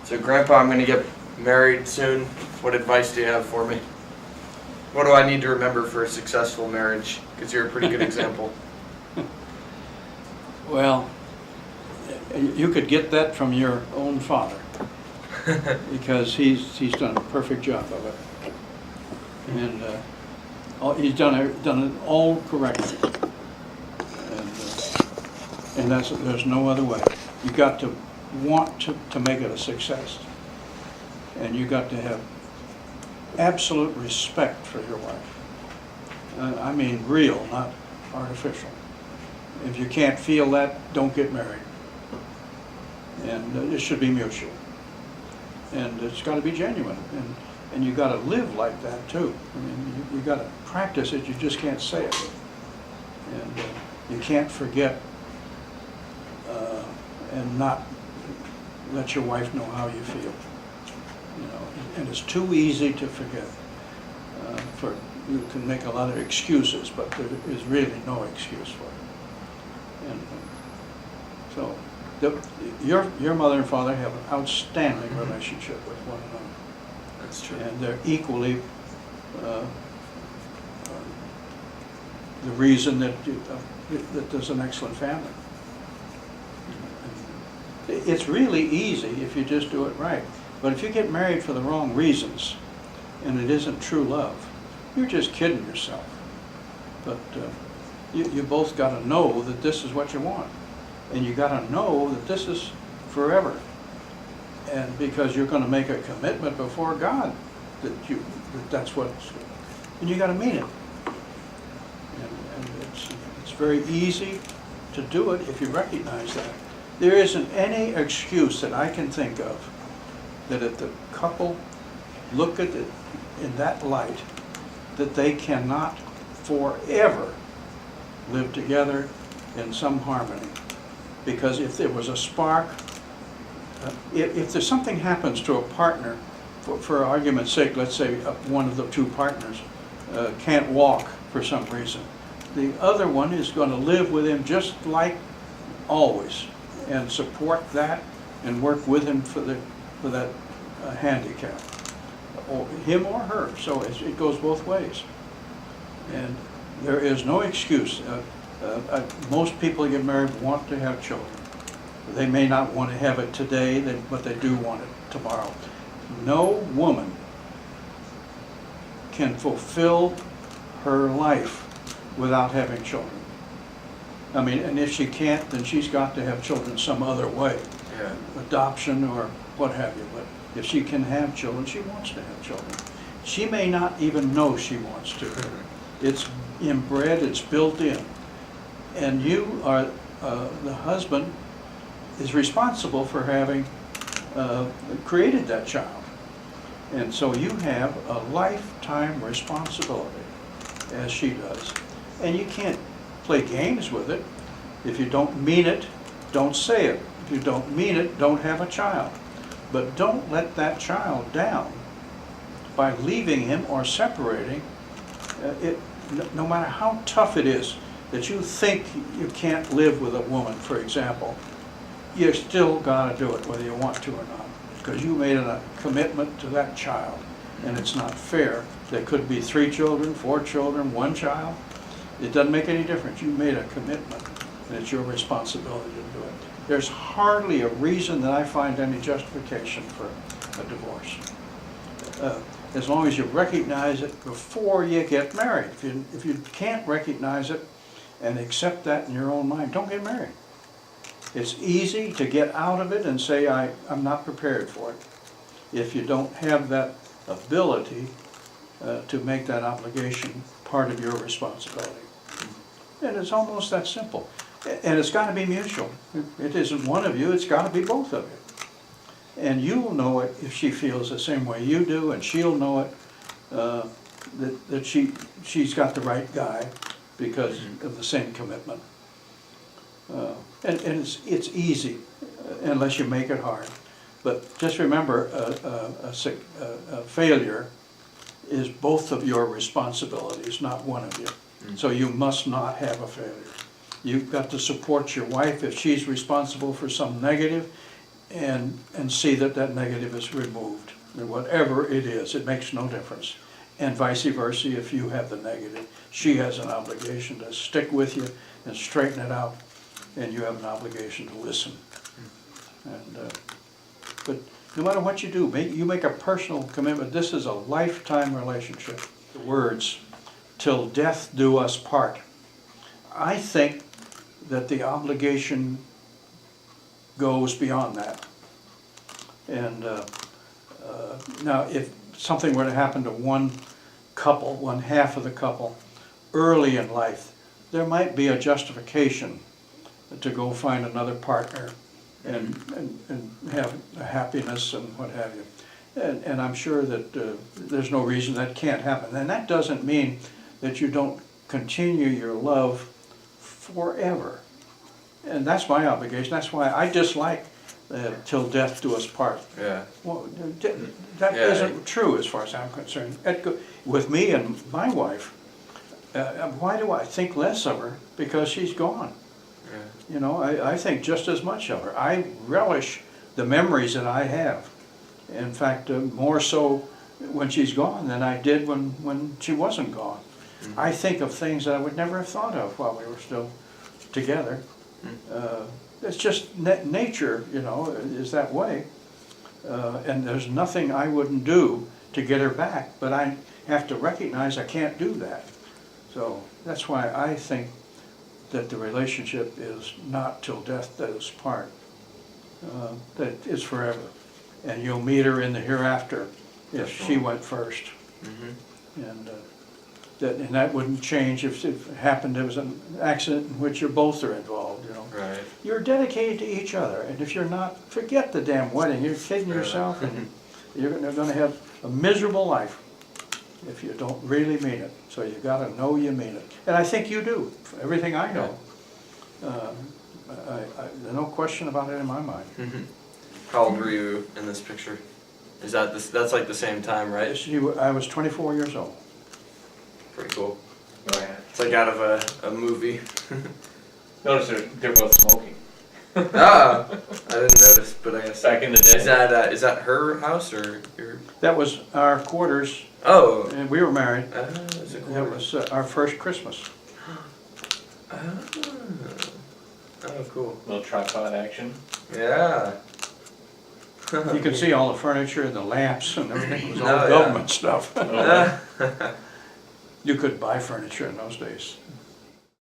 So, Grandpa, I'm going to get married soon. What advice do you have for me? What do I need to remember for a successful marriage? Because you're a pretty good example. Well, you could get that from your own father, because he's done a perfect job of it, and he's done it all correctly, and there's no other way. You got to want to make it a success, and you got to have absolute respect for your wife. I mean real, not artificial. If you can't feel that, don't get married. And it should be mutual. And it's got to be genuine. And you got to live like that too. I mean, you got to practice it. You just can't say it. And you can't forget and not let your wife know how you feel. You know, and it's too easy to forget. You can make a lot of excuses, but there is really no excuse for it. And so, your mother and father have an outstanding relationship with one another. That's true. And they're equally the reason that there's an excellent family. It's really easy if you just do it right. But if you get married for the wrong reasons, and it isn't true love, you're just kidding yourself. But you both got to know that this is what you want. And you got to know that this is forever. And because you're going to make a commitment before God that's what, and you got to mean it. And it's very easy to do it if you recognize that. There isn't any excuse that I can think of that if the couple look at it in that light, that they cannot forever live together in some harmony. Because if there was a spark, if there's something happens to a partner, for argument's sake, let's say one of the two partners can't walk for some reason, the other one is going to live with him just like always and support that and work with him for that handicap, or him or her. So it goes both ways. And there is no excuse. Most people who get married want to have children. They may not want to have it today, but they do want it tomorrow. No woman can fulfill her life without having children. I mean, and if she can't, then she's got to have children some other way. Yeah. Adoption or what have you. But if she can have children, she wants to have children. She may not even know she wants to. It's inbred, it's built in. And you are, the husband is responsible for having created that child. And so you have a lifetime responsibility, as she does. And you can't play games with it. If you don't mean it, don't say it. If you don't mean it, don't have a child. But don't let that child down by leaving him or separating. No matter how tough it is that you think you can't live with a woman, for example, you still got to do it whether you want to or not, because you made a commitment to that child, and it's not fair. There could be 3 children, 4 children, 1 child. It doesn't make any difference. You made a commitment, and it's your responsibility to do it. There's hardly a reason that I find any justification for a divorce. As long as you recognize it before you get married. If you can't recognize it and accept that in your own mind, don't get married. It's easy to get out of it and say, I'm not prepared for it, if you don't have that ability to make that obligation part of your responsibility. And it's almost that simple. And it's got to be mutual. It isn't one of you, it's got to be both of you. And you'll know it if she feels the same way you do, and she'll know it that she's got the right guy because of the same commitment. And it's easy unless you make it hard. But just remember, a failure is both of your responsibilities, not one of you. So you must not have a failure. You've got to support your wife if she's responsible for some negative, and see that that negative is removed. And whatever it is, it makes no difference. And vice versa, if you have the negative, she has an obligation to stick with you and straighten it out, and you have an obligation to listen. And but no matter what you do, you make a personal commitment. This is a lifetime relationship. The words, "till death do us part." I think that the obligation goes beyond that. And now, if something were to happen to one couple, one half of the couple, early in life, there might be a justification to go find another partner and have happiness and what have you. And I'm sure that there's no reason that can't happen. And that doesn't mean that you don't continue your love forever. And that's my obligation. That's why I dislike "till death do us part." Yeah. Well, that Yeah. isn't true as far as I'm concerned. With me and my wife, why do I think less of her? Because she's gone. Yeah. You know, I think just as much of her. I relish the memories that I have. In fact, more so when she's gone than I did when she wasn't gone. Mhm. I think of things that I would never have thought of while we were still together. It's just nature, you know, is that way. And there's nothing I wouldn't do to get her back, but I have to recognize I can't do that. So that's why I think that the relationship is not till death do us part. That it's forever. And you'll meet her in the hereafter if she went first. Mm-hmm. And that wouldn't change if it happened, there was an accident in which you both are involved, you know. Right. You're dedicated to each other, and if you're not, forget the damn wedding. You're kidding yourself, and you're gonna have a miserable life if you don't really mean it. So you gotta know you mean it. And I think you do, for everything I know. There's no question about it in my mind. Mm-hmm. How old were you in this picture? Is that that's like the same time, right? I was 24 years old. Pretty cool. Oh, yeah. It's like out of a movie. Notice they're both smoking. Ah, I didn't notice, but I guess. Back in the day. Is that her house or your? That was our quarters, Oh. and we were married. Is it That was our first Christmas. Oh, cool. Little tripod action. Yeah. You can see all the furniture and the lamps and everything. It was all Oh, yeah. government stuff. Oh, You could buy furniture in those days.